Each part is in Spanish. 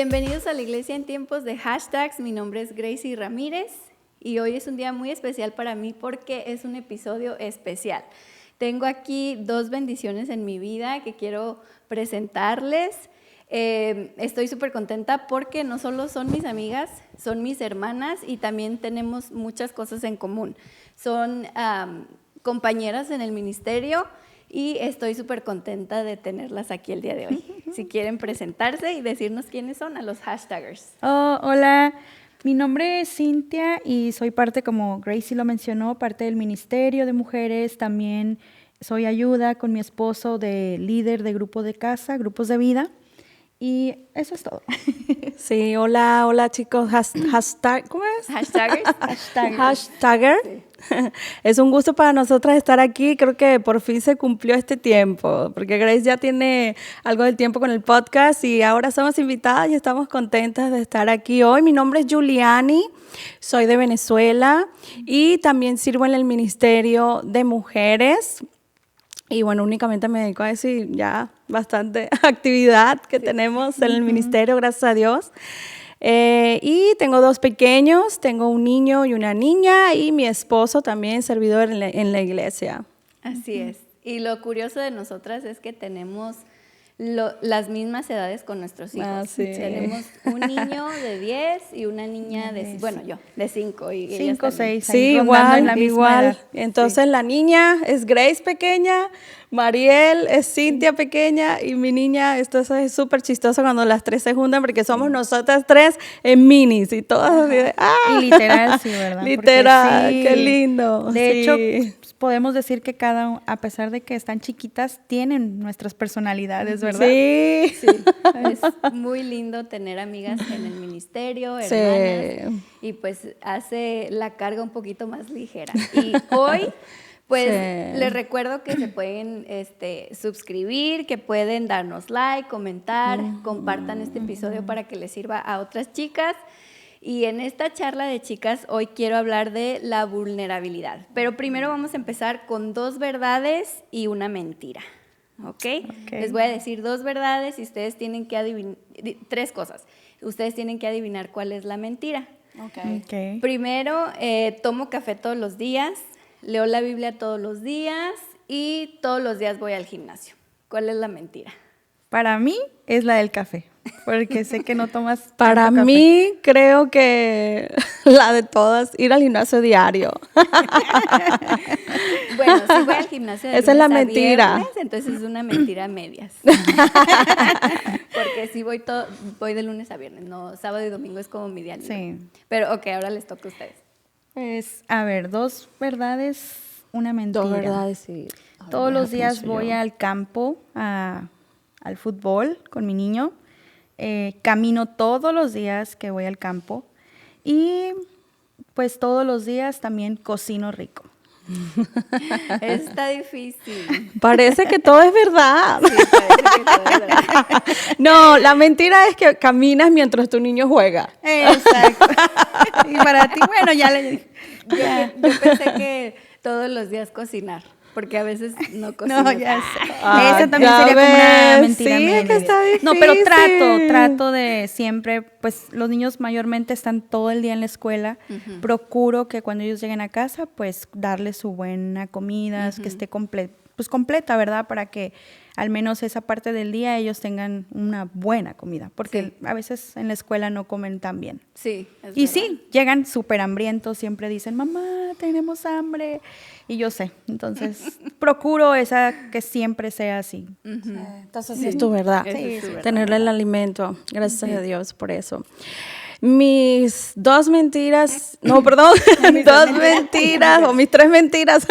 Bienvenidos a la Iglesia en tiempos de hashtags. Mi nombre es Gracie Ramírez y hoy es un día muy especial para mí porque es un episodio especial. Tengo aquí dos bendiciones en mi vida que quiero presentarles. Estoy súper contenta porque no solo son mis amigas, son mis hermanas y también tenemos muchas cosas en común. Son compañeras en el ministerio y estoy súper contenta de tenerlas aquí el día de hoy. Si quieren presentarse y decirnos quiénes son a los hashtaggers. Hola, mi nombre es Cintia y soy parte, como Gracie lo mencionó, parte del Ministerio de Mujeres. También soy ayuda con mi esposo de líder de grupo de casa, grupos de vida. Y eso es todo. Sí, hola chicos, hashtag, ¿cómo es? ¿Hashtaggers? Hashtagger. Sí. Es un gusto para nosotras estar aquí, creo que por fin se cumplió este tiempo, porque Grace ya tiene algo del tiempo con el podcast y ahora somos invitadas y estamos contentas de estar aquí hoy. Mi nombre es Juliani, soy de Venezuela y también sirvo en el Ministerio de Mujeres. Y bueno, únicamente me dedico a eso y ya bastante actividad que tenemos en el ministerio, gracias a Dios. Y tengo dos pequeños, tengo un niño y una niña y mi esposo también servidor en la iglesia. Así es. Y lo curioso de nosotras es que tenemos las mismas edades con nuestros hijos. Sí. Tenemos un niño de 10 y una niña de 5 y 5, 6. Sí, igual. Entonces la niña es Grace pequeña, Mariel es Cintia pequeña y mi niña, esto es súper chistoso cuando las tres se juntan porque somos nosotras tres en minis y todas así de, Y literal, sí, ¿verdad? Literal, sí, qué lindo. De hecho, podemos decir que a pesar de que están chiquitas, tienen nuestras personalidades, ¿verdad? Sí. Es muy lindo tener amigas en el ministerio, hermanas, y pues hace la carga un poquito más ligera. Y hoy, pues les recuerdo que se pueden suscribir, que pueden darnos like, comentar, compartan este episodio para que les sirva a otras chicas. Y en esta charla de chicas, hoy quiero hablar de la vulnerabilidad. Pero primero vamos a empezar con 2 verdades y una mentira. ¿Ok? Les voy a decir 2 verdades y ustedes tienen que adivinar 3 cosas. Ustedes tienen que adivinar cuál es la mentira. Okay. Primero, tomo café todos los días, leo la Biblia todos los días y todos los días voy al gimnasio. ¿Cuál es la mentira? Para mí es la del café, porque sé que no tomas Para mí, creo que la de todas, ir al gimnasio diario. Bueno, si voy al gimnasio de esa es la mentira. Viernes, entonces es una mentira a medias. Porque si voy de lunes a viernes, no, sábado y domingo es como mi día libre. Sí. Pero ahora les toca a ustedes. Pues, a ver, 2 verdades, una mentira. 2 verdades, sí. Todos los días voy al campo al fútbol con mi niño. Camino todos los días que voy al campo. Y pues todos los días también cocino rico. Está difícil. Parece que todo es verdad. Sí, parece que todo es verdad. No, la mentira es que caminas mientras tu niño juega. Exacto. Y para ti, bueno, ya le dije. Yo pensé que todos los días cocinar. Porque a veces no cocino. No, ya sé. Esa también sería como una mentira. Sí, es que está difícil. No, pero trato de siempre, pues los niños mayormente están todo el día en la escuela. Procuro que cuando ellos lleguen a casa, pues darles su buena comida, que esté completa, ¿verdad? Para que al menos esa parte del día ellos tengan una buena comida. Porque a veces en la escuela no comen tan bien. Sí, es y verdad. sí, llegan súper hambrientos, siempre dicen, mamá, tenemos hambre. Y yo sé, entonces procuro que siempre sea así. Entonces sí es tu verdad, Es tu verdad. tenerle el alimento. Gracias a Dios por eso. Mis 2 mentiras, no, perdón, 2 mentiras o mis 3 mentiras.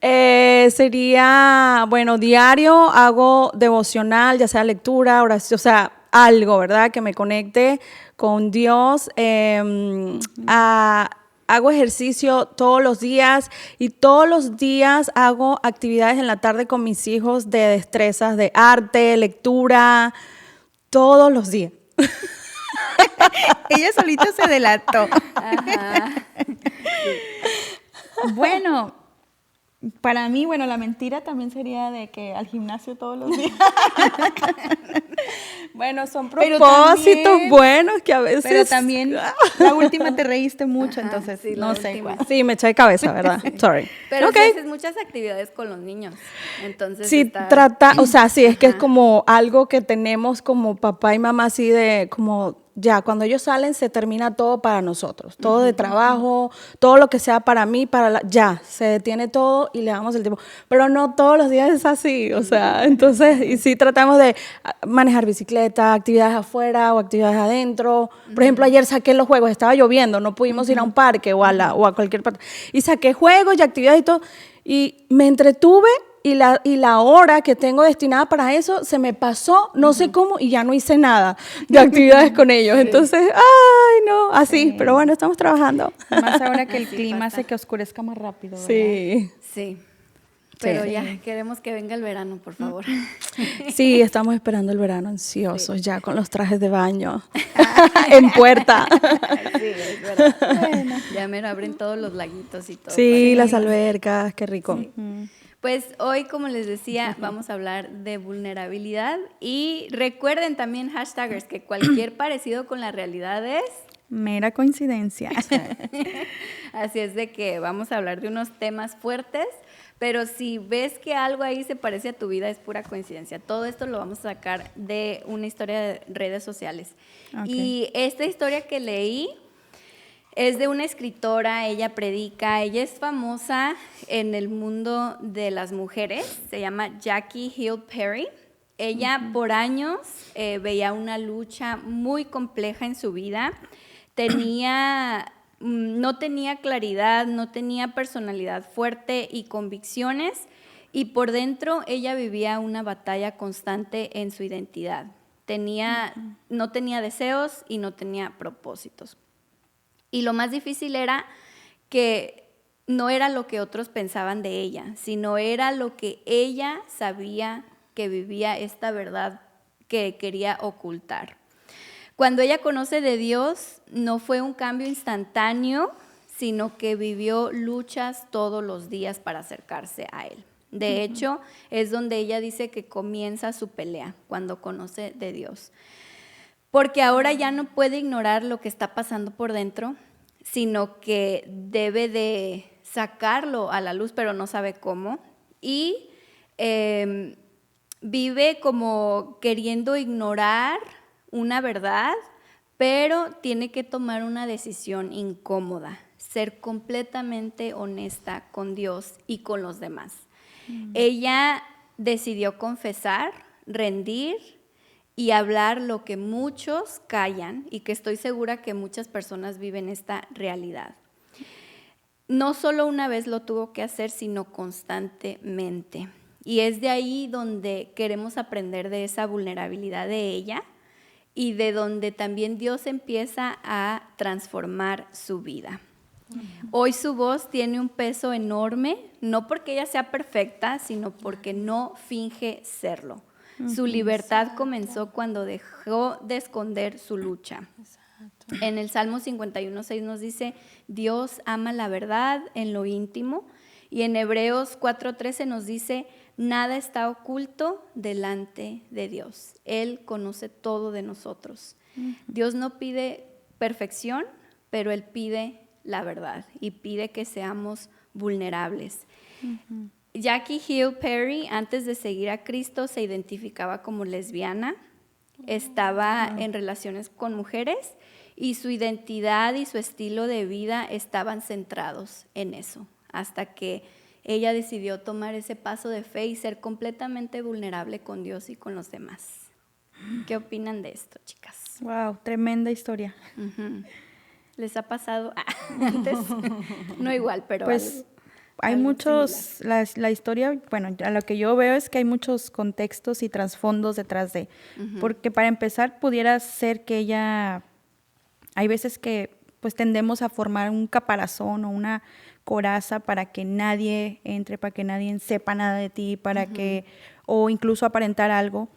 Sería, bueno, diario hago devocional, ya sea lectura, oración, o sea, algo, ¿verdad? Que me conecte con Dios. Hago ejercicio todos los días y todos los días hago actividades en la tarde con mis hijos de destrezas, de arte, lectura, todos los días. Ella solita se delató. Ajá. Bueno, Para mí, bueno, la mentira también sería de que al gimnasio todos los días. Bueno, son Pero propósitos también- buenos que a veces... Pero también la última te reíste mucho, Ajá, entonces sí, la no sé última. cuál. Sí, me eché de cabeza, ¿verdad? Sorry. Pero Ok. sí haces muchas actividades con los niños. Entonces Sí, o sea, sí, es que es Ajá. como algo que tenemos como papá y mamá, así de como, ya, cuando ellos salen se termina todo para nosotros, todo de trabajo, todo lo que sea para mí, ya, se detiene todo y le damos el tiempo. Pero no todos los días es así, o sea, entonces, y sí tratamos de manejar bicicleta, actividades afuera o actividades adentro. Por ejemplo, ayer saqué los juegos, estaba lloviendo, no pudimos ir a un parque o a cualquier parte. Y saqué juegos y actividades y todo, y me entretuve. Y la hora que tengo destinada para eso se me pasó, no sé cómo, y ya no hice nada de actividades con ellos. Entonces, ay, no, así. Sí. Pero bueno, estamos trabajando. Más ahora que el Así clima pasa. hace que oscurezca más rápido, ¿verdad? Sí. Sí. Pero Sí. ya queremos que venga el verano, por favor. Sí, estamos esperando el verano ansiosos ya con los trajes de baño en puerta. Sí, es verdad. Ya me abren todos los laguitos y todo. Sí, para las que- albercas, qué rico. Pues hoy, como les decía, vamos a hablar de vulnerabilidad y recuerden también, hashtaggers, que cualquier parecido con la realidad es, Mera coincidencia. así es de que vamos a hablar de unos temas fuertes, pero si ves que algo ahí se parece a tu vida es pura coincidencia. Todo esto lo vamos a sacar de una historia de redes sociales. Ok. Y esta historia que leí es de una escritora, ella predica, ella es famosa en el mundo de las mujeres, se llama Jackie Hill Perry. Ella por años veía una lucha muy compleja en su vida, no tenía claridad, no tenía personalidad fuerte y convicciones, y por dentro ella vivía una batalla constante en su identidad. No tenía deseos y no tenía propósitos. Y lo más difícil era que no era lo que otros pensaban de ella, sino era lo que ella sabía que vivía esta verdad que quería ocultar. Cuando ella conoce de Dios, no fue un cambio instantáneo, sino que vivió luchas todos los días para acercarse a Él. De hecho, es donde ella dice que comienza su pelea, cuando conoce de Dios. Porque ahora ya no puede ignorar lo que está pasando por dentro, sino que debe de sacarlo a la luz, pero no sabe cómo. Y vive como queriendo ignorar una verdad, pero tiene que tomar una decisión incómoda, ser completamente honesta con Dios y con los demás. Ella decidió confesar, rendir y hablar lo que muchos callan, y que estoy segura que muchas personas viven esta realidad. No solo una vez lo tuvo que hacer, sino constantemente. Y es de ahí donde queremos aprender de esa vulnerabilidad de ella y de donde también Dios empieza a transformar su vida. Hoy su voz tiene un peso enorme, no porque ella sea perfecta, sino porque no finge serlo. Su libertad comenzó cuando dejó de esconder su lucha. En el Salmo 51:6 nos dice, Dios ama la verdad en lo íntimo. Y en Hebreos 4:13 nos dice, nada está oculto delante de Dios. Él conoce todo de nosotros. Dios no pide perfección, pero Él pide la verdad y pide que seamos vulnerables. Jackie Hill Perry, antes de seguir a Cristo, se identificaba como lesbiana, estaba en relaciones con mujeres y su identidad y su estilo de vida estaban centrados en eso, hasta que ella decidió tomar ese paso de fe y ser completamente vulnerable con Dios y con los demás. ¿Qué opinan de esto, chicas? Wow, tremenda historia. ¿Les ha pasado antes? No igual, pero Pues hay algo muchos, la historia, bueno, a lo que yo veo es que hay muchos contextos y trasfondos detrás de, porque para empezar pudiera ser que ella, hay veces que pues tendemos a formar un caparazón o una coraza para que nadie entre, para que nadie sepa nada de ti, para que, o incluso aparentar algo,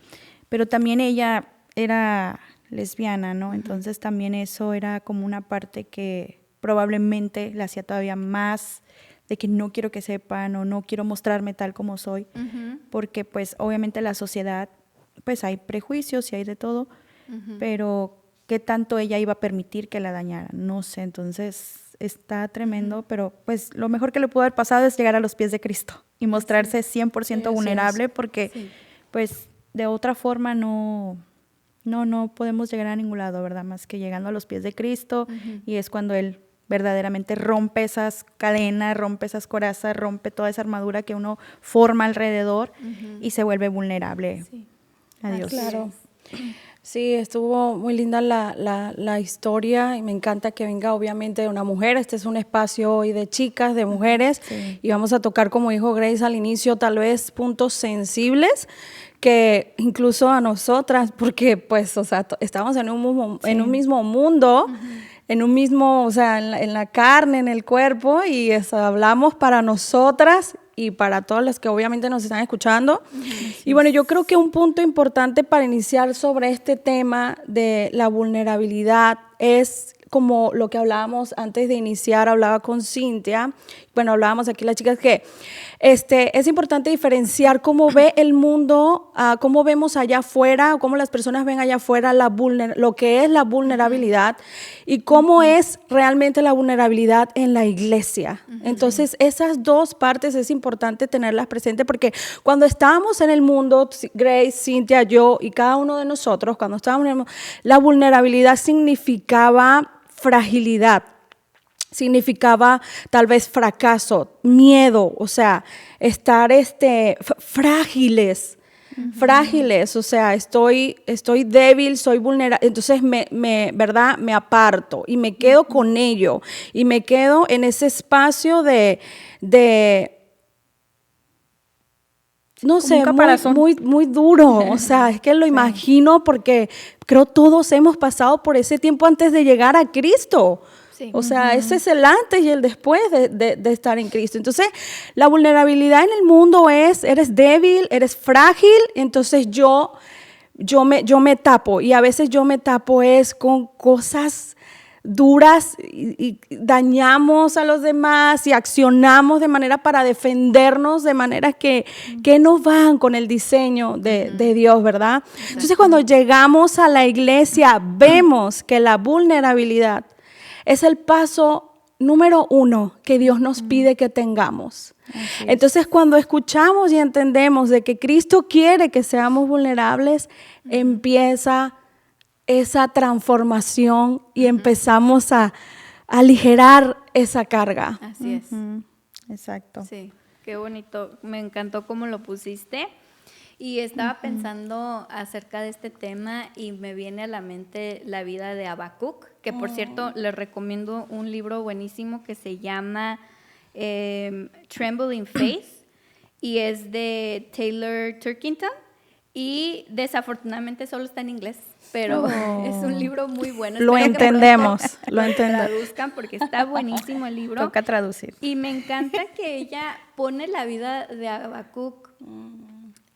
pero también ella era lesbiana, ¿no? Entonces también eso era como una parte que probablemente la hacía todavía más de que no quiero que sepan o no quiero mostrarme tal como soy, porque pues obviamente la sociedad, pues hay prejuicios y hay de todo, pero ¿qué tanto ella iba a permitir que la dañaran? No sé, entonces está tremendo, pero pues lo mejor que le pudo haber pasado es llegar a los pies de Cristo y mostrarse 100% vulnerable, porque pues de otra forma no podemos llegar a ningún lado, ¿verdad? Más que llegando a los pies de Cristo, y es cuando Él verdaderamente rompe esas cadenas, rompe esas corazas, rompe toda esa armadura que uno forma alrededor y se vuelve vulnerable a Dios. Claro. Sí, estuvo muy linda la historia y me encanta que venga obviamente de una mujer. Este es un espacio hoy de chicas, de mujeres, y vamos a tocar, como dijo Grace al inicio, tal vez puntos sensibles que incluso a nosotras, porque pues, o sea, estamos en un mismo mundo, en un mismo, o sea, en la carne, en el cuerpo, y eso, hablamos para nosotras y para todas las que obviamente nos están escuchando. Y bueno, yo creo que un punto importante para iniciar sobre este tema de la vulnerabilidad es como lo que hablábamos antes de iniciar, hablaba con Cintia, bueno, hablábamos aquí las chicas que es importante diferenciar cómo ve el mundo, cómo vemos allá afuera, cómo las personas ven allá afuera lo que es la vulnerabilidad y cómo es realmente la vulnerabilidad en la iglesia. Entonces, esas dos partes es importante tenerlas presentes, porque cuando estábamos en el mundo, Grace, Cintia, yo y cada uno de nosotros, cuando estábamos en el mundo, la vulnerabilidad significaba fragilidad, significaba tal vez fracaso, miedo, o sea, estar frágiles, o sea, estoy débil, soy vulnerable, entonces ¿verdad? Me aparto y me quedo con ello y me quedo en ese espacio de no sé, muy duro, o sea, es que lo imagino porque creo todos hemos pasado por ese tiempo antes de llegar a Cristo. Sí. O sea, ese es el antes y el después de estar en Cristo. Entonces, la vulnerabilidad en el mundo eres débil, eres frágil, entonces yo me tapo, y a veces yo me tapo con cosas duras y dañamos a los demás y accionamos de manera para defendernos de maneras que no van con el diseño de Dios, ¿verdad? Entonces, cuando llegamos a la iglesia, vemos que la vulnerabilidad es el paso número 1 que Dios nos pide que tengamos. Entonces, cuando escuchamos y entendemos de que Cristo quiere que seamos vulnerables, empieza esa transformación y empezamos a aligerar esa carga. Así es. Exacto. Sí, qué bonito. Me encantó cómo lo pusiste. Y estaba pensando acerca de este tema y me viene a la mente la vida de Habacuc, que por cierto les recomiendo un libro buenísimo que se llama Tremble in Faith, y es de Taylor Turkington, y desafortunadamente solo está en inglés, pero es un libro muy bueno. Lo entendemos, lo traduzcan porque está buenísimo el libro. Toca traducir. Y me encanta que ella pone la vida de Habacuc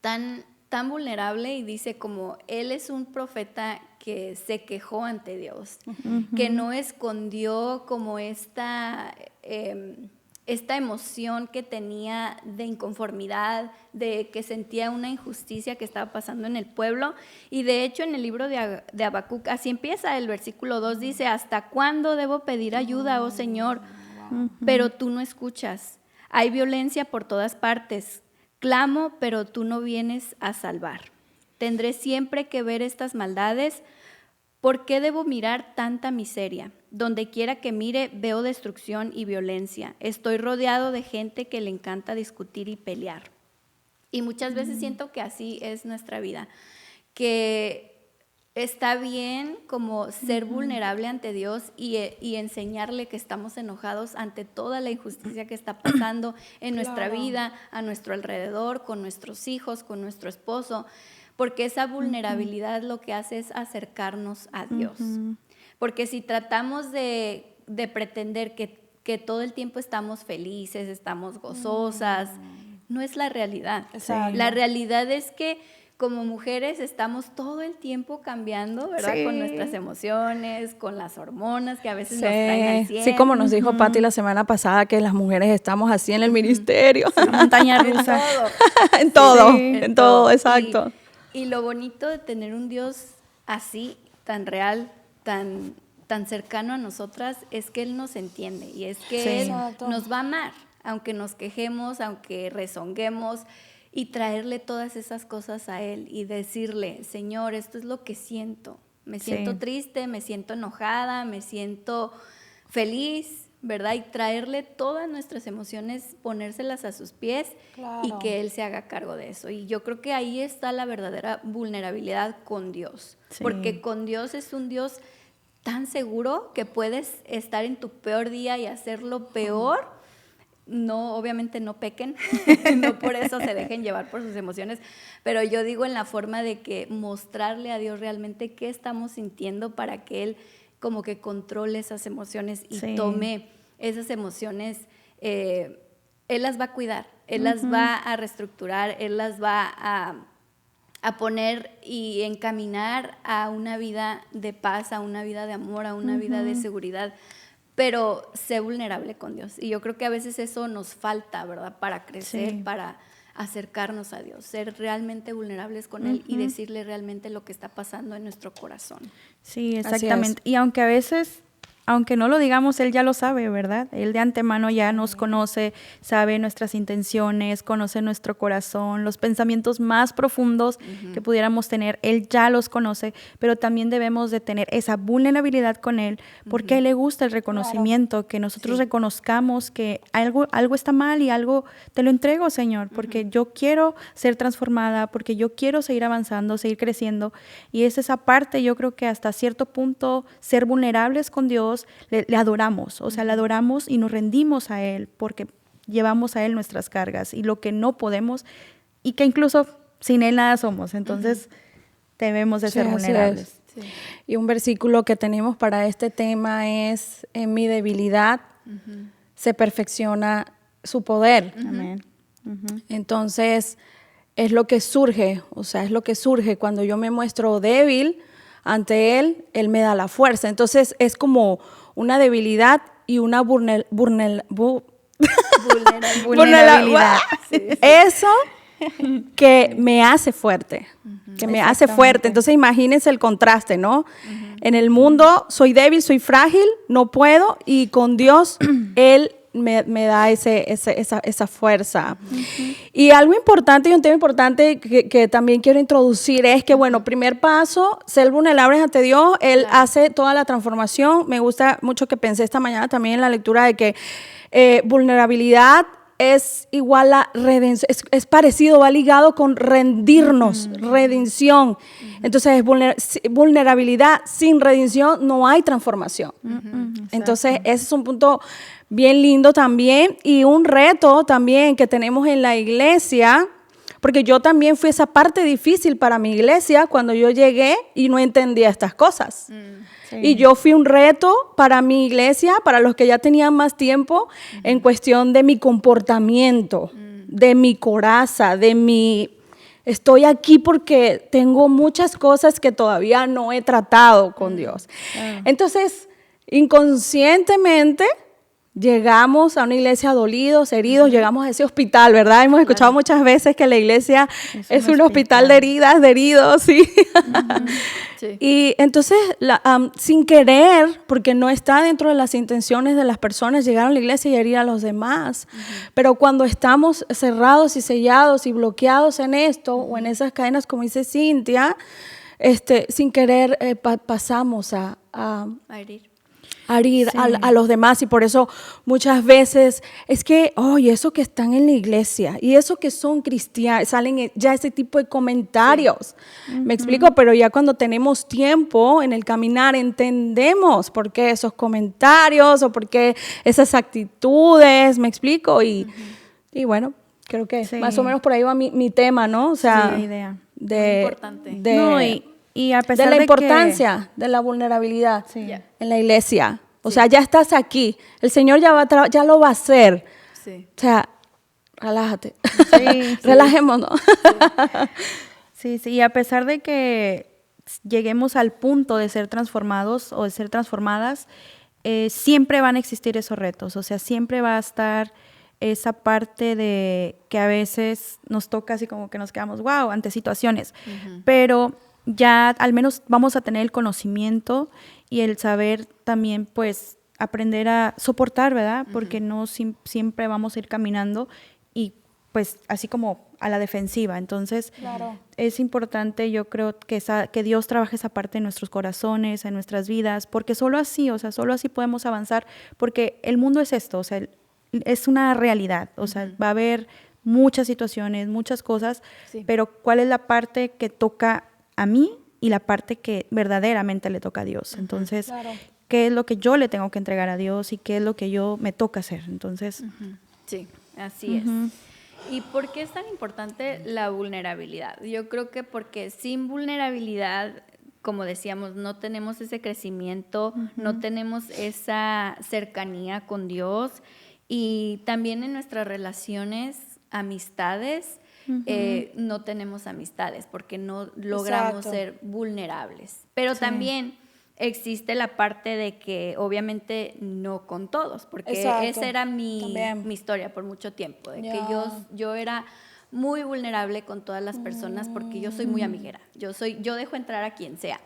tan vulnerable, y dice como él es un profeta que se quejó ante Dios, que no escondió como esta emoción que tenía de inconformidad, de que sentía una injusticia que estaba pasando en el pueblo. Y de hecho en el libro de Habacuc, así empieza el versículo 2, dice: ¿hasta cuándo debo pedir ayuda, oh Señor? Pero tú no escuchas. Hay violencia por todas partes. Clamo, pero tú no vienes a salvar. Tendré siempre que ver estas maldades. ¿Por qué debo mirar tanta miseria? Donde quiera que mire, veo destrucción y violencia. Estoy rodeado de gente que le encanta discutir y pelear. Y muchas veces siento que así es nuestra vida, que está bien como ser vulnerable ante Dios y enseñarle que estamos enojados ante toda la injusticia que está pasando en nuestra vida, a nuestro alrededor, con nuestros hijos, con nuestro esposo, porque esa vulnerabilidad lo que hace es acercarnos a Dios. Porque si tratamos de pretender que todo el tiempo estamos felices, estamos gozosas, no es la realidad. La realidad es que como mujeres estamos todo el tiempo cambiando, ¿verdad? Sí. Con nuestras emociones, con las hormonas que a veces nos traen al 100. Sí, como nos dijo Patti la semana pasada, que las mujeres estamos así en el ministerio. Montaña rusa. En todo, Sí. en todo, exacto. Y lo bonito de tener un Dios así, tan real, tan cercano a nosotras, es que Él nos entiende y es que Sí. Él Exacto. nos va a amar, aunque nos quejemos, aunque rezonguemos, y traerle todas esas cosas a Él y decirle, Señor, esto es lo que siento. Me siento Sí. triste, me siento enojada, me siento feliz, ¿verdad? Y traerle todas nuestras emociones, ponérselas a sus pies y Claro. que Él se haga cargo de eso. Y yo creo que ahí está la verdadera vulnerabilidad con Dios. Sí. Porque con Dios es un Dios tan seguro que puedes estar en tu peor día y hacerlo peor. No, obviamente no pequen, no por eso se dejen llevar por sus emociones, pero yo digo en la forma de que mostrarle a Dios realmente qué estamos sintiendo para que Él como que controle esas emociones y Sí. tome esas emociones, Él las va a cuidar, Él las va a reestructurar, Él las va a poner y encaminar a una vida de paz, a una vida de amor, a una vida de seguridad. Pero sé vulnerable con Dios. Y yo creo que a veces eso nos falta, ¿verdad? Para crecer, Sí. para acercarnos a Dios, ser realmente vulnerables con Él y decirle realmente lo que está pasando en nuestro corazón. Sí, Así exactamente. Y aunque a veces, aunque no lo digamos, Él ya lo sabe, ¿verdad? Él de antemano ya nos conoce, sabe nuestras intenciones, conoce nuestro corazón, los pensamientos más profundos que pudiéramos tener, Él ya los conoce, pero también debemos de tener esa vulnerabilidad con Él, porque a Él le gusta el reconocimiento, que nosotros reconozcamos que algo está mal y algo te lo entrego, Señor, porque yo quiero ser transformada, porque yo quiero seguir avanzando, seguir creciendo, y es esa parte, yo creo que hasta cierto punto, ser vulnerables con Dios, le adoramos, o sea, le adoramos y nos rendimos a Él porque llevamos a Él nuestras cargas y lo que no podemos y que incluso sin Él nada somos, entonces debemos de Sí, ser así vulnerables. es. Y un versículo que tenemos para este tema es, en mi debilidad se perfecciona su poder. Amén. Entonces, es lo que surge, o sea, es lo que surge cuando yo me muestro débil ante Él, Él me da la fuerza. Entonces, es como una debilidad y una Vulnerabilidad. Eso que me hace fuerte, que me hace fuerte. Entonces, imagínense el contraste, ¿no? En el mundo soy débil, soy frágil, no puedo, y con Dios, Él me da esa fuerza. Y algo importante y un tema importante que también quiero introducir es que, bueno, primer paso, ser vulnerables ante Dios. Él hace toda la transformación. Me gusta mucho que pensé esta mañana también en la lectura de que vulnerabilidad es igual a redención, es parecido, va ligado con rendirnos, redención. Entonces, vulnerabilidad sin redención no hay transformación. Entonces, ese es un punto bien lindo también y un reto también que tenemos en la iglesia, porque yo también fui esa parte difícil para mi iglesia cuando yo llegué y no entendía estas cosas. Sí. Y yo fui un reto para mi iglesia, para los que ya tenían más tiempo, en cuestión de mi comportamiento, de mi coraza, de mi... Estoy aquí porque tengo muchas cosas que todavía no he tratado con Dios. Entonces, inconscientemente, llegamos a una iglesia dolidos, heridos, llegamos a ese hospital, ¿verdad? Hemos escuchado muchas veces que la iglesia es un hospital de heridas, de heridos, ¿sí? Sí. Y entonces, sin querer, porque no está dentro de las intenciones de las personas, llegar a la iglesia y herir a los demás. Pero cuando estamos cerrados y sellados y bloqueados en esto, o en esas cadenas, como dice Cintia, sin querer pasamos a herir Sí. a los demás, y por eso muchas veces es que, y eso que están en la iglesia y eso que son cristianos, salen ya ese tipo de comentarios. Me explico, pero ya cuando tenemos tiempo en el caminar entendemos por qué esos comentarios o por qué esas actitudes, me explico, y bueno, creo que Sí. más o menos por ahí va mi tema, ¿no? O sea, Sí, la idea. de, Muy importante. de- No, y a pesar de la de importancia de la vulnerabilidad Sí. en la iglesia. O sea, ya estás aquí. El Señor ya lo va a hacer. Sí. O sea, relájate. Sí, sí. Relajémonos. Sí, sí, y a pesar de que lleguemos al punto de ser transformados o de ser transformadas, siempre van a existir esos retos, o sea, siempre va a estar esa parte de que a veces nos toca así como que nos quedamos, wow, ante situaciones, pero ya al menos vamos a tener el conocimiento y el saber también, pues, aprender a soportar, ¿verdad? Porque no siempre vamos a ir caminando y pues así como a la defensiva. Entonces, es importante, yo creo, que Dios trabaje esa parte en nuestros corazones, en nuestras vidas, porque solo así, o sea, solo así podemos avanzar, porque el mundo es esto, o sea, es una realidad, o sea, va a haber muchas situaciones, muchas cosas, pero ¿cuál es la parte que toca a mí y la parte que verdaderamente le toca a Dios? Entonces, ¿qué es lo que yo le tengo que entregar a Dios y qué es lo que yo me toca hacer? Entonces, sí, así es. ¿Y por qué es tan importante la vulnerabilidad? Yo creo que porque sin vulnerabilidad, como decíamos, no tenemos ese crecimiento, no tenemos esa cercanía con Dios, y también en nuestras relaciones, amistades, no tenemos amistades porque no logramos ser vulnerables. Pero también existe la parte de que obviamente no con todos, porque esa era mi historia por mucho tiempo, de que yo era muy vulnerable con todas las personas porque yo soy muy amiguera, yo dejo entrar a quien sea.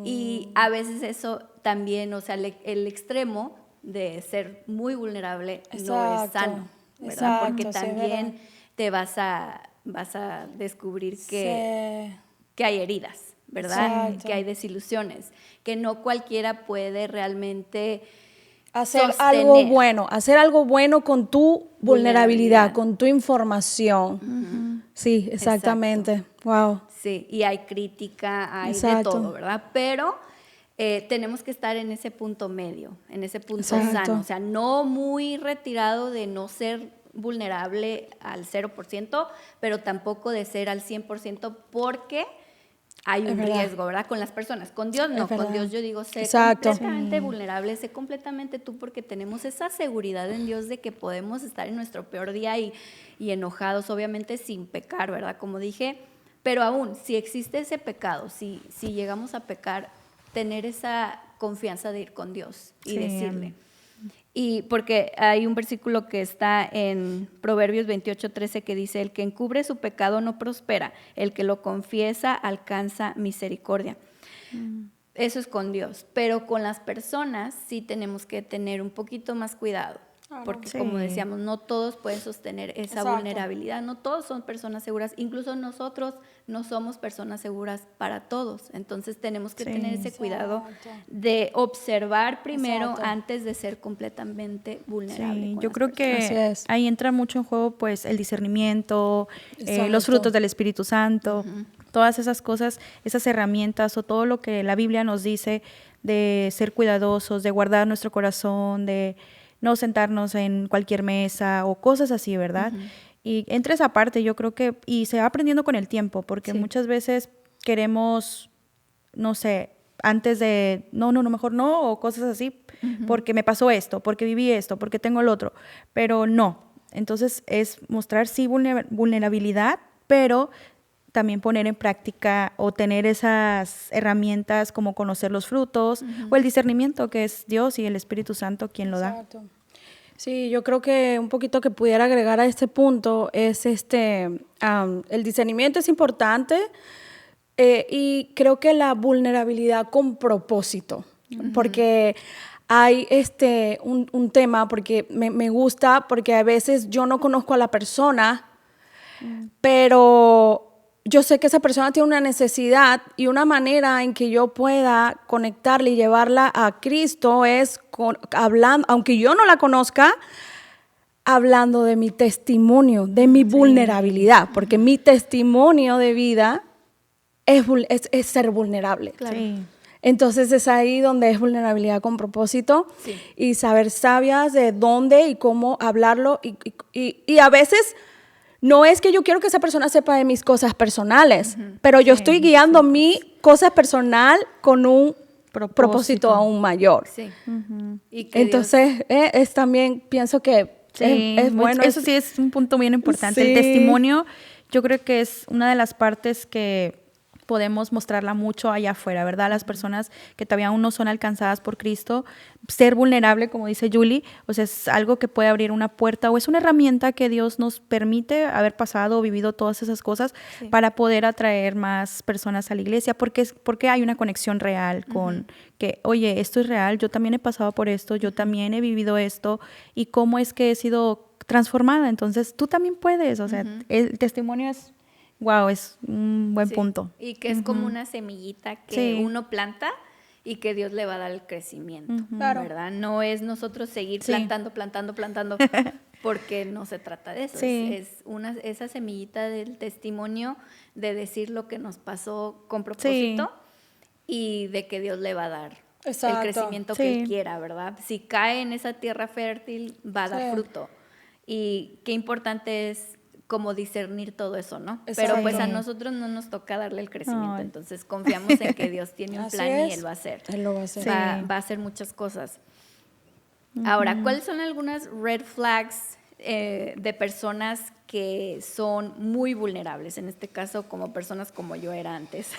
Y a veces eso también, o sea, el extremo de ser muy vulnerable no es sano, ¿verdad? Porque también te vas a descubrir que hay heridas, ¿verdad? Que hay desilusiones, que no cualquiera puede realmente hacer sostener. hacer algo bueno con tu vulnerabilidad, con tu información. Sí, exactamente. Exacto. Wow. Sí, y hay crítica, hay de todo, ¿verdad? Pero tenemos que estar en ese punto medio, en ese punto sano, o sea, no muy retirado de no ser vulnerable al 0%, pero tampoco de ser al 100% porque hay un riesgo, ¿verdad? Con las personas. Con Dios no, con Dios yo digo, sé completamente vulnerable, sé completamente tú, porque tenemos esa seguridad en Dios de que podemos estar en nuestro peor día y enojados, obviamente sin pecar, ¿verdad? Como dije, pero aún, si existe ese pecado, si llegamos a pecar, tener esa confianza de ir con Dios y decirle. Y porque hay un versículo que está en Proverbios 28:13 que dice, el que encubre su pecado no prospera, el que lo confiesa alcanza misericordia. Eso es con Dios, pero con las personas sí tenemos que tener un poquito más cuidado. Porque como decíamos, no todos pueden sostener esa vulnerabilidad, no todos son personas seguras, incluso nosotros no somos personas seguras para todos, entonces tenemos que tener ese cuidado de observar primero antes de ser completamente vulnerable. Yo creo que ahí entra mucho en juego pues el discernimiento, los frutos del Espíritu Santo, todas esas cosas, esas herramientas o todo lo que la Biblia nos dice de ser cuidadosos, de guardar nuestro corazón, de no sentarnos en cualquier mesa o cosas así, ¿verdad? Y entre esa parte yo creo que, y se va aprendiendo con el tiempo, porque muchas veces queremos, no sé, antes de, no, mejor no, o cosas así, porque me pasó esto, porque viví esto, porque tengo el otro, pero no. Entonces es mostrar sí vulnerabilidad, pero también poner en práctica o tener esas herramientas como conocer los frutos o el discernimiento que es Dios y el Espíritu Santo quien lo da. Sí, yo creo que un poquito que pudiera agregar a este punto es el discernimiento es importante y creo que la vulnerabilidad con propósito, porque hay un tema, porque me gusta, porque a veces yo no conozco a la persona, pero yo sé que esa persona tiene una necesidad y una manera en que yo pueda conectarla y llevarla a Cristo es hablando, aunque yo no la conozca, hablando de mi testimonio, de mi vulnerabilidad, porque mi testimonio de vida es ser vulnerable. Claro. Entonces es ahí donde es vulnerabilidad con propósito y saber sabias de dónde y cómo hablarlo y a veces no es que yo quiero que esa persona sepa de mis cosas personales, pero yo estoy guiando mi cosa personal con un propósito aún mayor. Y que entonces, es también, pienso que es bueno. Eso sí es un punto bien importante. El testimonio, yo creo que es una de las partes que podemos mostrarla mucho allá afuera, ¿verdad? Las personas que todavía aún no son alcanzadas por Cristo, ser vulnerable, como dice Julie, o sea, es algo que puede abrir una puerta o es una herramienta que Dios nos permite haber pasado o vivido todas esas cosas para poder atraer más personas a la iglesia, porque hay una conexión real con que, oye, esto es real, yo también he pasado por esto, yo también he vivido esto y cómo es que he sido transformada, entonces tú también puedes, o sea, el testimonio es... Wow, es un buen punto. Y que es como una semillita que uno planta y que Dios le va a dar el crecimiento, ¿verdad? No es nosotros seguir plantando, porque no se trata de eso. Es esa semillita del testimonio de decir lo que nos pasó con propósito y de que Dios le va a dar el crecimiento que Él quiera, ¿verdad? Si cae en esa tierra fértil, va a dar fruto. Y qué importante es como discernir todo eso, ¿no? Exacto. Pero pues a nosotros no nos toca darle el crecimiento, entonces confiamos en que Dios tiene un plan y Él va a hacer. Él lo va a hacer. Va a hacer muchas cosas. Ahora, ¿cuáles son algunas red flags de personas que son muy vulnerables? En este caso, como personas como yo era antes.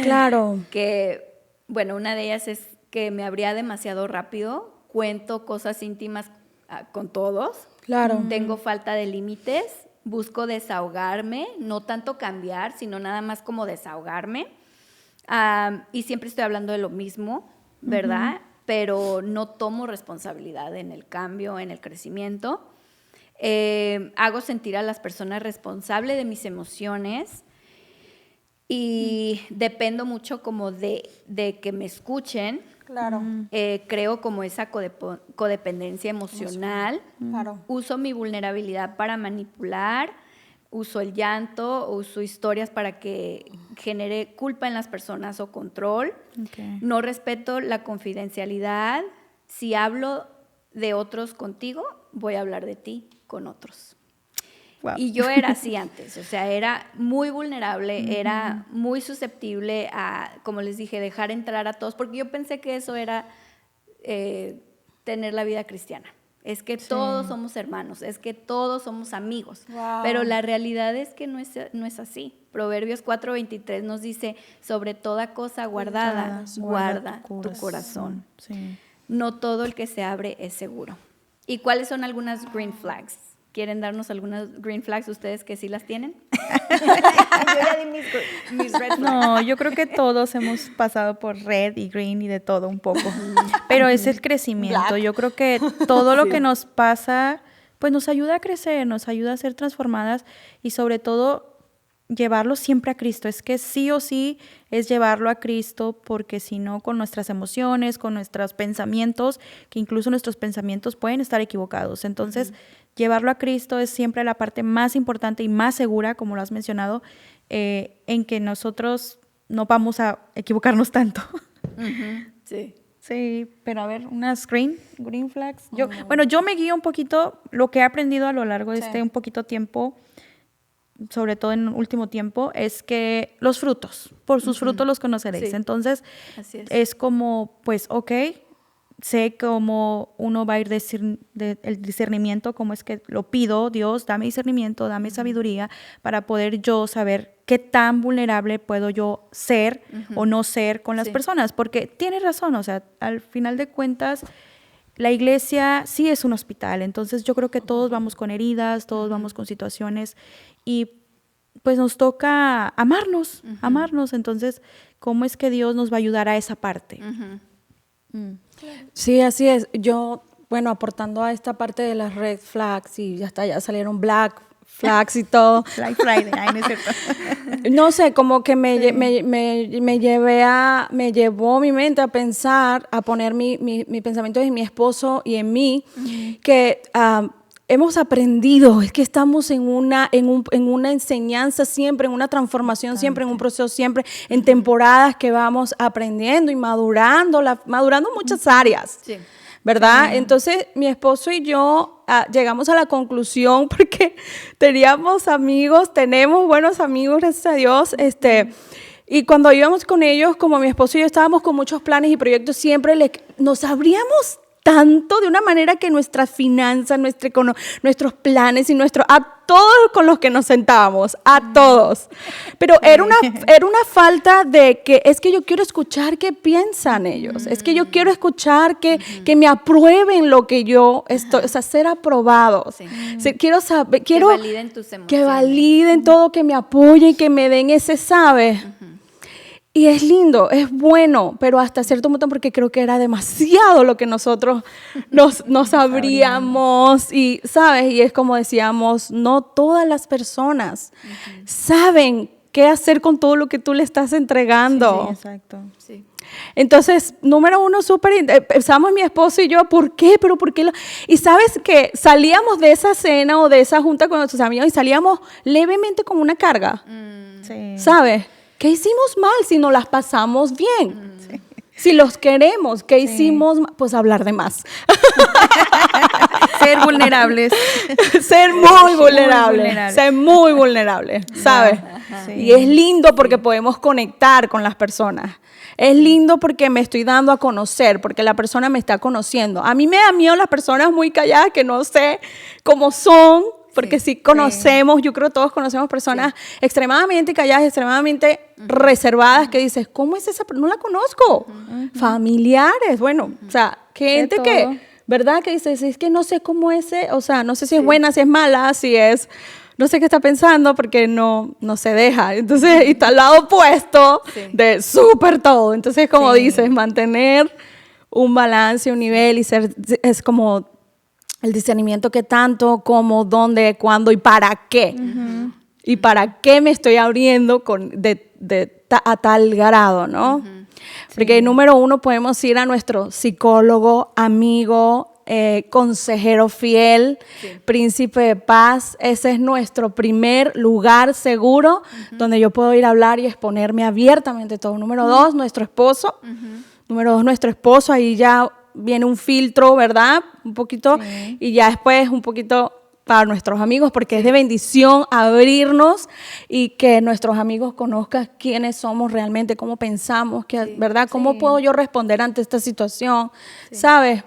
Claro. Que, bueno, una de ellas es que me abría demasiado rápido, cuento cosas íntimas con todos. Claro. Tengo falta de límites, busco desahogarme, no tanto cambiar, sino nada más como desahogarme. Y siempre estoy hablando de lo mismo, ¿verdad? Pero no tomo responsabilidad en el cambio, en el crecimiento. Hago sentir a las personas responsables de mis emociones y dependo mucho como de que me escuchen. Claro. Creo como esa codependencia emocional. Claro. Uso mi vulnerabilidad para manipular, uso el llanto, uso historias para que genere culpa en las personas o control. No respeto la confidencialidad. Si hablo de otros contigo, voy a hablar de ti con otros. Wow. Y yo era así antes, o sea, era muy vulnerable, era muy susceptible a, como les dije, dejar entrar a todos, porque yo pensé que eso era tener la vida cristiana. Es que todos somos hermanos, es que todos somos amigos, pero la realidad es que no es así. Proverbios 4:23 nos dice, sobre toda cosa guardada, guarda tu corazón. Sí. No todo el que se abre es seguro. ¿Y cuáles son algunas green flags? ¿Quieren darnos algunas green flags ustedes que sí las tienen? Yo ya di mis red flags. No, yo creo que todos hemos pasado por red y green y de todo un poco. Pero es el crecimiento. Black. Yo creo que todo lo que nos pasa, pues nos ayuda a crecer, nos ayuda a ser transformadas y sobre todo llevarlo siempre a Cristo. Es que sí o sí es llevarlo a Cristo, porque si no, con nuestras emociones, con nuestros pensamientos, que incluso nuestros pensamientos pueden estar equivocados. Entonces, llevarlo a Cristo es siempre la parte más importante y más segura, como lo has mencionado, en que nosotros no vamos a equivocarnos tanto. Sí. Sí, pero a ver, unas green flags. Bueno, yo me guío un poquito, lo que he aprendido a lo largo de un poquito tiempo, sobre todo en el último tiempo, es que los frutos, por sus frutos los conoceréis. Sí. Entonces, es como, pues, ok, sé cómo uno va a ir el discernimiento, cómo es que lo pido, Dios, dame discernimiento, dame sabiduría para poder yo saber qué tan vulnerable puedo yo ser o no ser con las personas, porque tienes razón, o sea, al final de cuentas, la iglesia sí es un hospital, entonces yo creo que todos vamos con heridas, todos vamos con situaciones y pues nos toca amarnos, entonces, ¿cómo es que Dios nos va a ayudar a esa parte? Sí, así es. Yo, bueno, aportando a esta parte de las red flags y ya salieron black flags y todo. Black Friday, no es cierto. No sé, como que me llevó mi mente a pensar, a poner mi pensamiento en mi esposo y en mí, que hemos aprendido, es que estamos en una enseñanza siempre, en una transformación siempre, en un proceso siempre, en temporadas que vamos aprendiendo y madurando muchas áreas, ¿verdad? Entonces, mi esposo y yo llegamos a la conclusión, porque tenemos buenos amigos, gracias a Dios, y cuando íbamos con ellos, como mi esposo y yo estábamos con muchos planes y proyectos, siempre nos abríamos tanto de una manera que nuestras finanzas, nuestros planes y a todos con los que nos sentábamos, a todos. Pero era una falta de que es que yo quiero escuchar qué piensan ellos, es que yo quiero escuchar que me aprueben lo que yo estoy, o sea, ser aprobados. Sí. Quiero saber, Que validen tus emociones. que validen todo, que me apoyen, que me den ese sabe. Y es lindo, es bueno, pero hasta cierto punto porque creo que era demasiado lo que nosotros nos abríamos y, ¿sabes? Y es como decíamos, no todas las personas saben qué hacer con todo lo que tú le estás entregando. Sí, exacto. Sí. Entonces, número uno, pensamos mi esposo y yo, ¿por qué? ¿Pero por qué? Y sabes que salíamos de esa cena o de esa junta con nuestros amigos y salíamos levemente con una carga, Sí. ¿sabes? ¿Qué hicimos mal si nos las pasamos bien? Sí. Si los queremos, ¿qué hicimos mal? Pues hablar de más. Ser vulnerables. Ser muy vulnerable. Ser muy vulnerable, ¿sabes? Sí. Y es lindo porque podemos conectar con las personas. Es lindo porque me estoy dando a conocer, porque la persona me está conociendo. A mí me da miedo las personas muy calladas que no sé cómo son, porque sí conocemos, yo creo que todos conocemos personas extremadamente calladas, extremadamente reservadas, que dices, ¿cómo es esa persona? No la conozco. Familiares, bueno, o sea, gente que, ¿verdad? Que dices, es que no sé cómo es, o sea, no sé si es buena, si es mala, si es, no sé qué está pensando, porque no se deja. Entonces, y está al lado opuesto de súper todo. Entonces, como dices, mantener un balance, un nivel y es como el discernimiento que tanto, cómo, dónde, cuándo y para qué. Y para qué me estoy abriendo a tal grado, ¿no? Porque número uno, podemos ir a nuestro psicólogo, amigo, consejero fiel, príncipe de paz. Ese es nuestro primer lugar seguro donde yo puedo ir a hablar y exponerme abiertamente todo. Número dos, nuestro esposo. Número dos, nuestro esposo. Ahí ya viene un filtro, ¿verdad? Un poquito, y ya después un poquito para nuestros amigos, porque es de bendición abrirnos y que nuestros amigos conozcan quiénes somos realmente, cómo pensamos, ¿verdad? ¿Cómo puedo yo responder ante esta situación? ¿Sabes?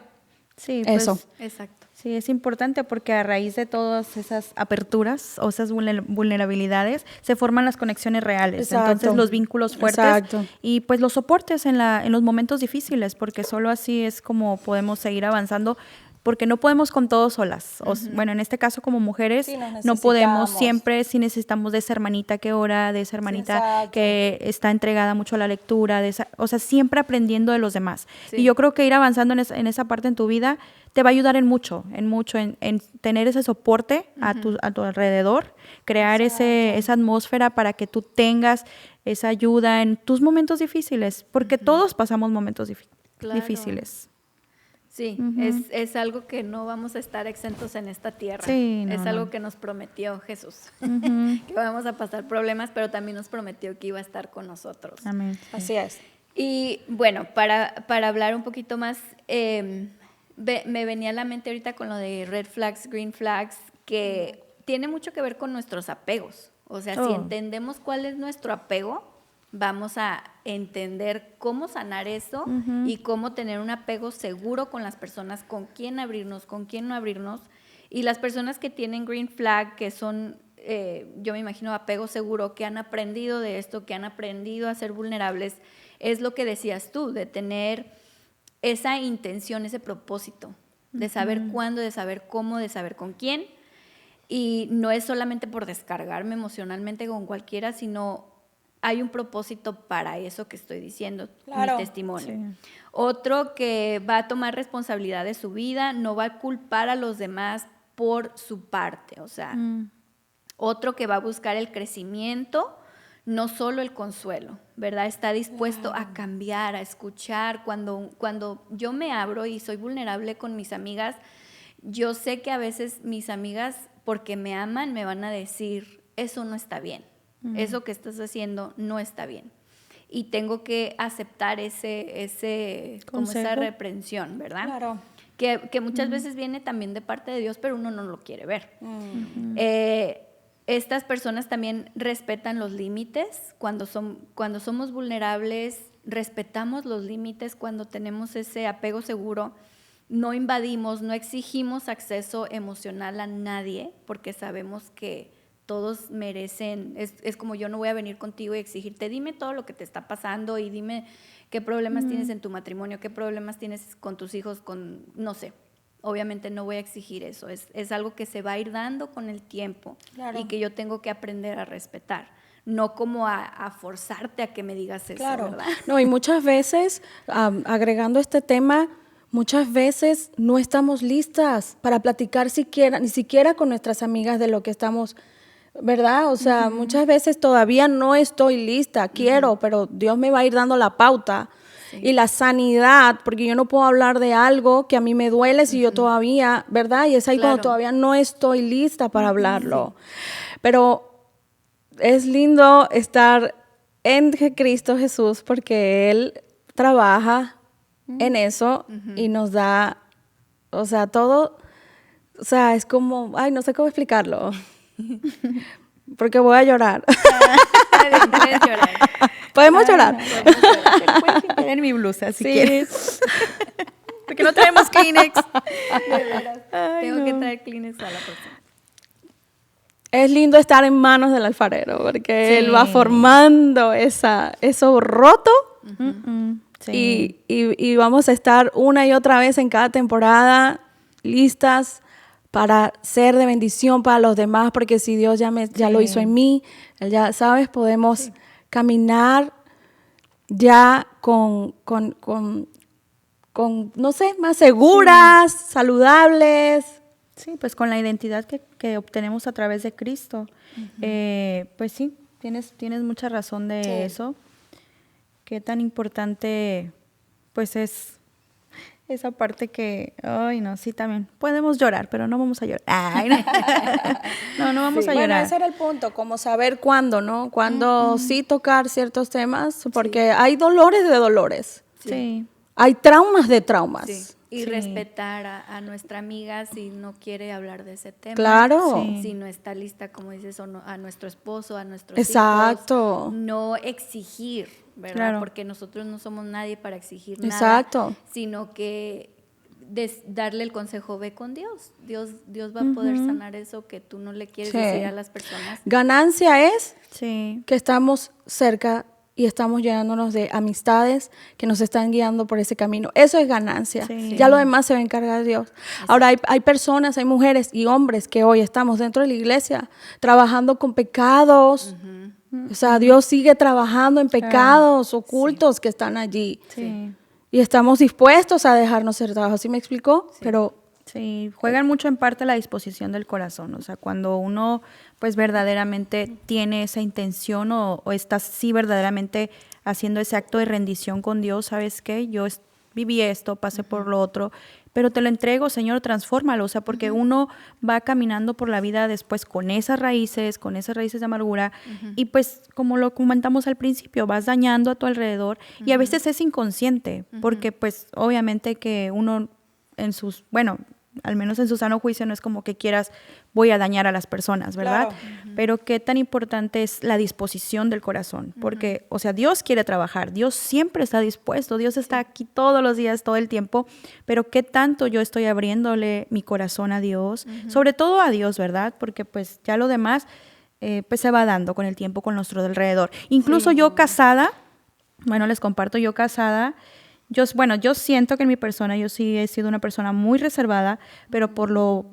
Sí, pues, eso. Exacto. Sí, es importante porque a raíz de todas esas aperturas o esas vulnerabilidades se forman las conexiones reales. Exacto. Entonces los vínculos fuertes y pues los soportes en los momentos difíciles, porque solo así es como podemos seguir avanzando, porque no podemos con todo solas. Bueno, en este caso como mujeres no podemos siempre, si necesitamos de esa hermanita que ora, de esa hermanita que está entregada mucho a la lectura, o sea, siempre aprendiendo de los demás. Y yo creo que ir avanzando en esa parte en tu vida te va a ayudar en tener ese soporte a tu alrededor, crear esa atmósfera para que tú tengas esa ayuda en tus momentos difíciles, porque todos pasamos momentos difíciles. Sí, es algo que no vamos a estar exentos en esta tierra. Sí, es algo que nos prometió Jesús, que vamos a pasar problemas, pero también nos prometió que iba a estar con nosotros. Amén. Sí. Así es. Y bueno, para hablar un poquito más, me venía a la mente ahorita con lo de red flags, green flags, que tiene mucho que ver con nuestros apegos. O sea, si entendemos cuál es nuestro apego, vamos a entender cómo sanar eso y cómo tener un apego seguro con las personas, con quién abrirnos, con quién no abrirnos. Y las personas que tienen green flag, que son, yo me imagino, apego seguro, que han aprendido de esto, que han aprendido a ser vulnerables, es lo que decías tú, de tener esa intención, ese propósito, de saber cuándo, de saber cómo, de saber con quién. Y no es solamente por descargarme emocionalmente con cualquiera, sino hay un propósito para eso que estoy diciendo, mi testimonio. Sí. Otro que va a tomar responsabilidad de su vida, no va a culpar a los demás por su parte. O sea, otro que va a buscar el crecimiento, no solo el consuelo, ¿verdad? Está dispuesto a cambiar, a escuchar. Cuando yo me abro y soy vulnerable con mis amigas, yo sé que a veces mis amigas, porque me aman, me van a decir, eso no está bien. Eso que estás haciendo no está bien. Y tengo que aceptar como esa reprensión, ¿verdad? Claro. Que muchas veces viene también de parte de Dios, pero uno no lo quiere ver. Estas personas también respetan los límites. Cuando somos vulnerables, respetamos los límites. Cuando tenemos ese apego seguro, no invadimos, no exigimos acceso emocional a nadie, porque sabemos que todos merecen, es como yo no voy a venir contigo y exigirte, dime todo lo que te está pasando y dime qué problemas tienes en tu matrimonio, qué problemas tienes con tus hijos, no sé. Obviamente no voy a exigir eso, es algo que se va a ir dando con el tiempo y que yo tengo que aprender a respetar, no como a forzarte a que me digas eso, ¿verdad? No, y muchas veces, agregando este tema, muchas veces no estamos listas para platicar ni siquiera con nuestras amigas de lo que estamos, ¿verdad? O sea, muchas veces todavía no estoy lista, quiero, pero Dios me va a ir dando la pauta. Sí. Y la sanidad, porque yo no puedo hablar de algo que a mí me duele si yo todavía, ¿verdad? Y es ahí cuando todavía no estoy lista para hablarlo. Sí. Pero es lindo estar en Cristo Jesús porque Él trabaja en eso y nos da, o sea, todo, o sea, es como, ay, no sé cómo explicarlo, porque voy a llorar. Puedes llorar. ¿Podemos llorar? Puedes limpiar en mi blusa si quieres. Porque no traemos Kleenex. Tengo que traer Kleenex a la próxima. Es lindo estar en manos del alfarero, porque Él va formando eso roto. Sí. Y vamos a estar una y otra vez en cada temporada listas para ser de bendición para los demás, porque si Dios ya lo hizo en mí, ya sabes, podemos caminar ya con no sé, más seguras, saludables. Sí, pues con la identidad que obtenemos a través de Cristo. Pues sí, tienes mucha razón de eso. Qué tan importante pues es esa parte que, ay no, sí también, podemos llorar, pero no vamos a llorar. Ay, no vamos a llorar. Bueno, ese era el punto, como saber cuándo, ¿no? Cuándo sí tocar ciertos temas, porque hay dolores de dolores. Sí. Hay traumas de traumas. Sí. Y respetar a nuestra amiga si no quiere hablar de ese tema. Claro. Si no está lista, como dices, a nuestro esposo, a nuestros hijos. No exigir, ¿verdad? Claro. Porque nosotros no somos nadie para exigir nada. Sino que darle el consejo, ve con Dios. Dios va a poder sanar eso que tú no le quieres decir a las personas. Ganancia es que estamos cerca y estamos llenándonos de amistades que nos están guiando por ese camino. Eso es ganancia. Sí. Ya lo demás se va a encargar Dios. Exacto. Ahora hay personas, hay mujeres y hombres que hoy estamos dentro de la iglesia trabajando con pecados. O sea, Dios sigue trabajando en pecados ocultos que están allí. Sí. Y estamos dispuestos a dejarnos ser trabajados. ¿Sí me explicó? Sí. Pero sí, juegan mucho en parte la disposición del corazón. O sea, cuando uno pues verdaderamente tiene esa intención o está sí verdaderamente haciendo ese acto de rendición con Dios, ¿sabes qué? Yo viví esto, pasé por lo otro, pero te lo entrego, Señor, transfórmalo. O sea, porque uno va caminando por la vida después con esas raíces de amargura y pues como lo comentamos al principio, vas dañando a tu alrededor y a veces es inconsciente, porque pues obviamente que uno al menos en su sano juicio no es como que quieras, voy a dañar a las personas, ¿verdad? Claro. Pero qué tan importante es la disposición del corazón, porque, o sea, Dios quiere trabajar, Dios siempre está dispuesto, Dios está aquí todos los días, todo el tiempo, pero qué tanto yo estoy abriéndole mi corazón a Dios, sobre todo a Dios, ¿verdad? Porque pues ya lo demás pues se va dando con el tiempo con nuestro alrededor. Incluso yo casada, les comparto, yo casada, yo siento que en mi persona yo sí he sido una persona muy reservada, pero por lo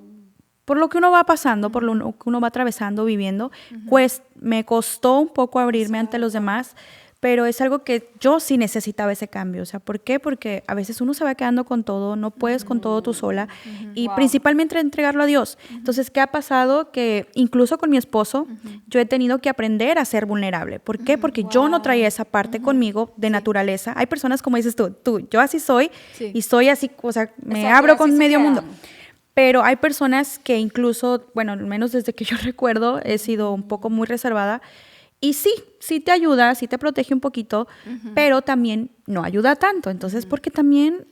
que uno va pasando, por lo que uno va atravesando, viviendo, pues me costó un poco abrirme ante los demás, pero es algo que yo sí necesitaba ese cambio. O sea, ¿por qué? Porque a veces uno se va quedando con todo, no puedes con todo tú sola y principalmente entregarlo a Dios. Entonces, ¿qué ha pasado? Que incluso con mi esposo yo he tenido que aprender a ser vulnerable. ¿Por qué? Porque yo no traía esa parte conmigo de naturaleza. Hay personas como dices tú, yo así soy y soy así, o sea, me abro con medio mundo. Pero hay personas que incluso, al menos desde que yo recuerdo, he sido un poco muy reservada. Y sí te ayuda, sí te protege un poquito, pero también no ayuda tanto. Entonces, porque también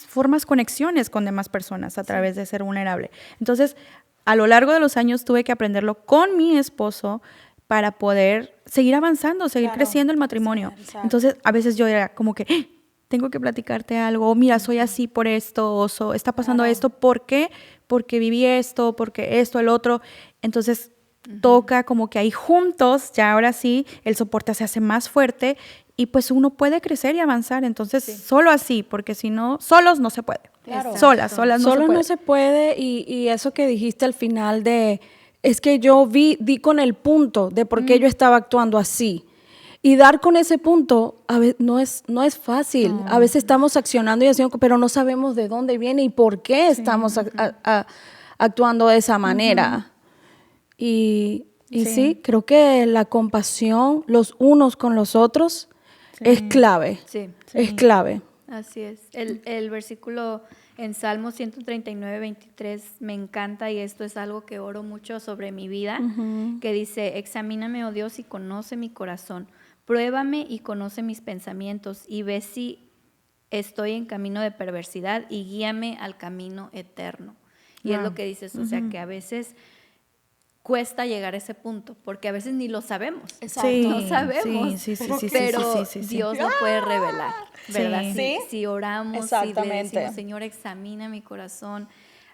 formas conexiones con demás personas a través de ser vulnerable. Entonces, a lo largo de los años tuve que aprenderlo con mi esposo para poder seguir avanzando, seguir creciendo el matrimonio. Entonces, a veces yo era como que, tengo que platicarte algo, o mira, soy así por esto, o está pasando esto, ¿por qué? Porque viví esto, porque esto, el otro. Entonces toca como que ahí juntos, ya ahora sí, el soporte se hace más fuerte y pues uno puede crecer y avanzar. Entonces solo así, porque si no, solos no se puede. Claro. Solas no se puede. No se puede y eso que dijiste al final es que yo di con el punto de por qué yo estaba actuando así. Y dar con ese punto a veces no es fácil. A veces estamos accionando y haciendo, pero no sabemos de dónde viene y por qué estamos actuando de esa manera. Y sí, creo que la compasión los unos con los otros es clave. Sí. Es clave. Así es. El versículo en Salmo 139, 23 me encanta y esto es algo que oro mucho sobre mi vida, que dice, examíname, oh Dios, y conoce mi corazón. Pruébame y conoce mis pensamientos y ve si estoy en camino de perversidad y guíame al camino eterno. Y es lo que dices, o sea, que a veces cuesta llegar a ese punto, porque a veces ni lo sabemos. Exacto. No sabemos, pero sí. Dios lo puede revelar, ¿verdad? Sí. Si oramos, si le decimos, Señor, examina mi corazón,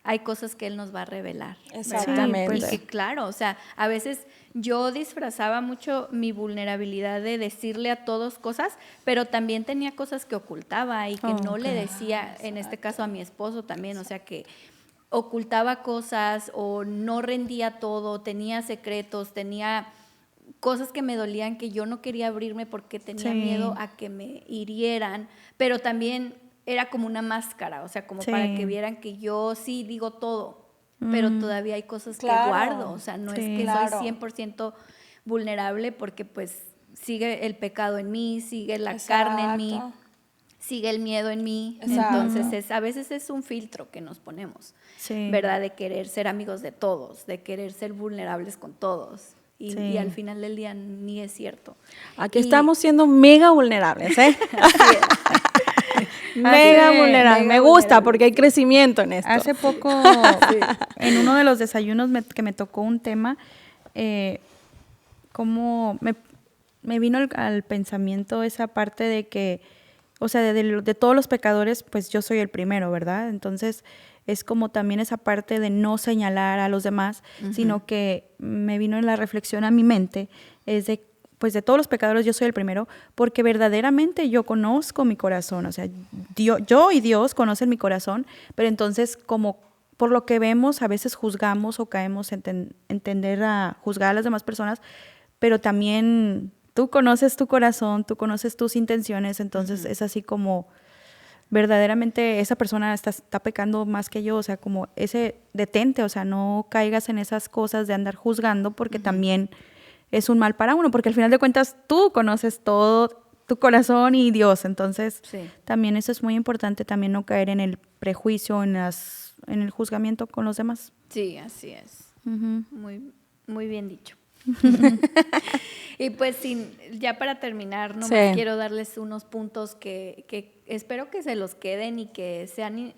hay cosas que Él nos va a revelar. Exactamente. Y que claro, o sea, a veces yo disfrazaba mucho mi vulnerabilidad de decirle a todos cosas, pero también tenía cosas que ocultaba y que no le decía, en este caso a mi esposo también, o sea que ocultaba cosas o no rendía todo, tenía secretos, tenía cosas que me dolían que yo no quería abrirme porque tenía miedo a que me hirieran, pero también era como una máscara, o sea, como para que vieran que yo sí digo todo, pero todavía hay cosas que guardo, o sea, no es que soy 100% vulnerable porque pues sigue el pecado en mí, sigue la carne en mí, sigue el miedo en mí. Entonces a veces es un filtro que nos ponemos, ¿verdad? De querer ser amigos de todos, de querer ser vulnerables con todos. Y al final del día ni es cierto. Aquí estamos siendo mega vulnerables, ¿eh? Mega vulnerables. Me gusta porque hay crecimiento en esto. Hace poco, en uno de los desayunos que me tocó un tema, como me vino al pensamiento esa parte de que, o sea, de todos los pecadores, pues yo soy el primero, ¿verdad? Entonces es como también esa parte de no señalar a los demás, sino que me vino en la reflexión a mi mente, es de, pues de todos los pecadores yo soy el primero, porque verdaderamente yo conozco mi corazón, o sea, yo y Dios conocen mi corazón, pero entonces como por lo que vemos a veces juzgamos o caemos en tender a juzgar a las demás personas, pero también tú conoces tu corazón, tú conoces tus intenciones, entonces es así como verdaderamente esa persona está pecando más que yo, o sea, como ese detente, o sea, no caigas en esas cosas de andar juzgando porque también es un mal para uno, porque al final de cuentas tú conoces todo, tu corazón y Dios, entonces también eso es muy importante, también no caer en el prejuicio, en el juzgamiento con los demás. Sí, así es. Muy, muy bien dicho. Y pues ya para terminar, nomás quiero darles unos puntos que espero que se los queden y que sean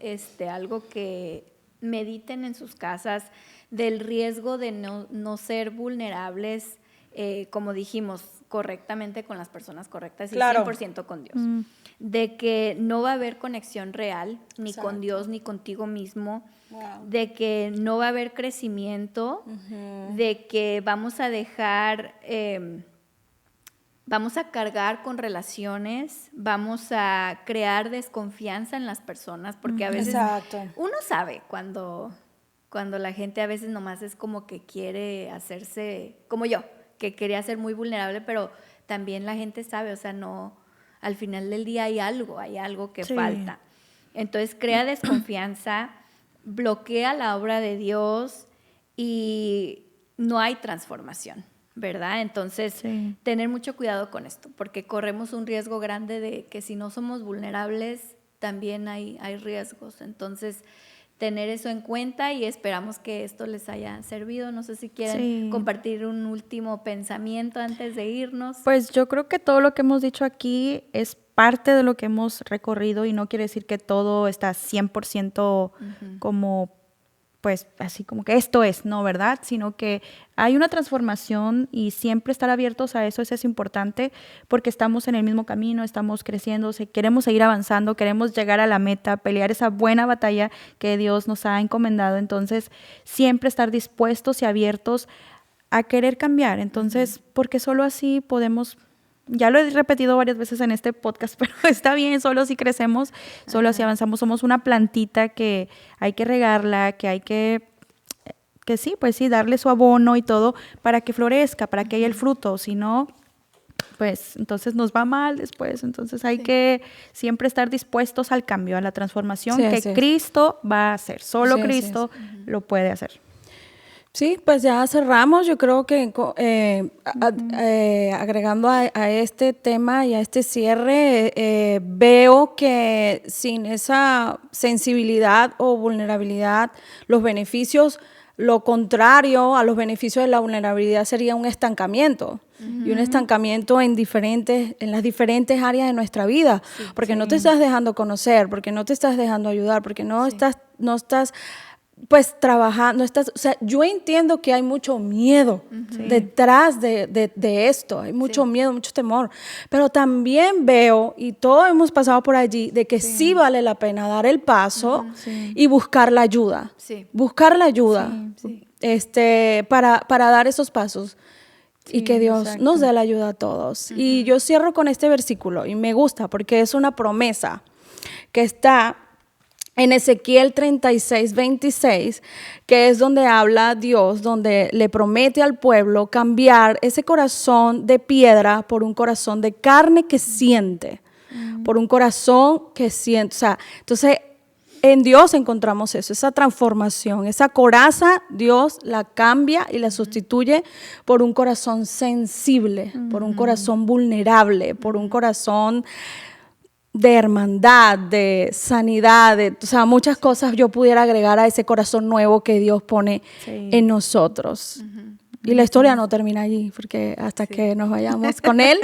algo que mediten en sus casas del riesgo de no ser vulnerables, como dijimos, correctamente con las personas correctas y 100% con Dios. De que no va a haber conexión real, ni con Dios, ni contigo mismo. De que no va a haber crecimiento, de que vamos a dejar, vamos a cargar con relaciones, vamos a crear desconfianza en las personas, porque a veces uno sabe cuando la gente a veces nomás es como que quiere hacerse, como yo, que quería ser muy vulnerable, pero también la gente sabe, o sea, no, al final del día hay algo que falta. Entonces crea desconfianza, bloquea la obra de Dios y no hay transformación, ¿verdad? Entonces, tener mucho cuidado con esto, porque corremos un riesgo grande de que si no somos vulnerables, también hay riesgos. Entonces, tener eso en cuenta y esperamos que esto les haya servido. No sé si quieren compartir un último pensamiento antes de irnos. Pues yo creo que todo lo que hemos dicho aquí es parte de lo que hemos recorrido y no quiere decir que todo está 100% como pues así como que esto es, no, ¿verdad? Sino que hay una transformación y siempre estar abiertos a eso es importante porque estamos en el mismo camino, estamos creciendo, queremos seguir avanzando, queremos llegar a la meta, pelear esa buena batalla que Dios nos ha encomendado. Entonces, siempre estar dispuestos y abiertos a querer cambiar. Entonces, porque solo así podemos... Ya lo he repetido varias veces en este podcast, pero está bien, solo si crecemos, solo así avanzamos. Somos una plantita que hay que regarla, que hay que sí, pues sí, darle su abono y todo para que florezca, para que haya el fruto. Si no, pues entonces nos va mal después. Entonces hay que siempre estar dispuestos al cambio, a la transformación que Cristo va a hacer. Solo Cristo lo puede hacer. Sí, pues ya cerramos. Yo creo que agregando a este tema y a este cierre, veo que sin esa sensibilidad o vulnerabilidad, los beneficios, lo contrario a los beneficios de la vulnerabilidad sería un estancamiento. Y un estancamiento en las diferentes áreas de nuestra vida, porque no te estás dejando conocer, porque no te estás dejando ayudar, porque no estás pues trabajando, o sea, yo entiendo que hay mucho miedo detrás de esto, hay mucho miedo, mucho temor, pero también veo, y todos hemos pasado por allí, de que sí vale la pena dar el paso y buscar la ayuda, para dar esos pasos. Y que Dios nos dé la ayuda a todos. Y yo cierro con este versículo, y me gusta porque es una promesa que está en Ezequiel 36:26, que es donde habla Dios, donde le promete al pueblo cambiar ese corazón de piedra por un corazón de carne que siente, por un corazón que siente. O sea, entonces en Dios encontramos eso, esa transformación, esa coraza Dios la cambia y la sustituye por un corazón sensible, por un corazón vulnerable, por un corazón de hermandad, de sanidad, o sea, muchas cosas yo pudiera agregar a ese corazón nuevo que Dios pone en nosotros. Y la historia no termina allí, porque hasta que nos vayamos con Él,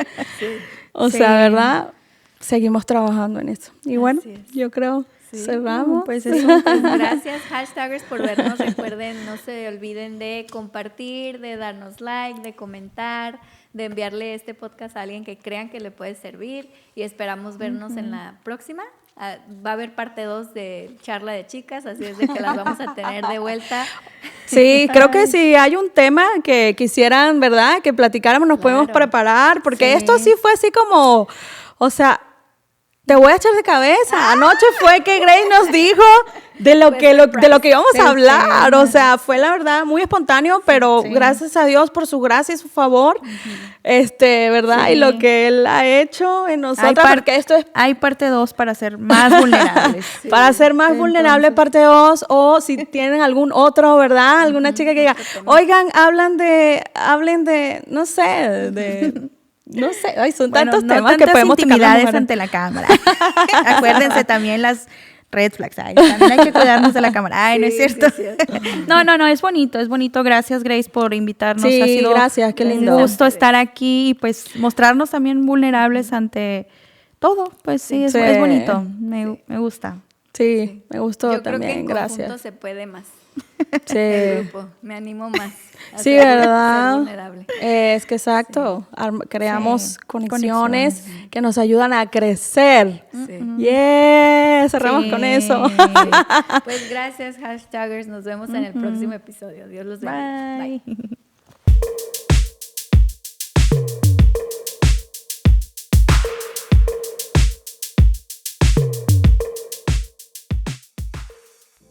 o sea, ¿verdad? Seguimos trabajando en eso. Y bueno, yo creo... cerramos. Pues eso. Pues gracias, hashtaggers, por vernos. Recuerden, no se olviden de compartir, de darnos like, de comentar, de enviarle este podcast a alguien que crean que le puede servir, y esperamos vernos en la próxima. Va a haber parte 2 de charla de chicas, así es de que las vamos a tener de vuelta. Sí, creo que si hay un tema que quisieran, ¿verdad?, que platicáramos, nos podemos preparar, porque esto sí fue así como, o sea, te voy a echar de cabeza. Anoche fue que Grace nos dijo de lo que íbamos a hablar. O sea, fue la verdad muy espontáneo, pero gracias a Dios por su gracia y su favor, ¿verdad? Y lo que Él ha hecho en nosotros, porque esto es... Hay parte 2 para ser más vulnerables. Para ser más vulnerable, parte 2, o si tienen algún otro, ¿verdad? Alguna chica que diga, oigan, hablen de, no sé, no sé, son tantos temas que podemos tocar. Intimidades ante la cámara. Acuérdense también las red flags. También hay que cuidarnos de la cámara. No es cierto. Sí, No, es bonito. Gracias, Grace, por invitarnos. Sí, ha sido gracias, qué lindo. Un gusto estar aquí y pues mostrarnos también vulnerables ante todo. Pues sí, es bonito. Me gusta. Sí, me gustó yo también, creo que en gracias. Conjunto se puede más. Sí. El grupo. Me animo más. Sí, ¿verdad? Vulnerable. Es que exacto, creamos conexiones que nos ayudan a crecer. Cerramos con eso. Pues gracias, hashtaggers. Nos vemos en el próximo episodio. Dios los bendiga. Bye.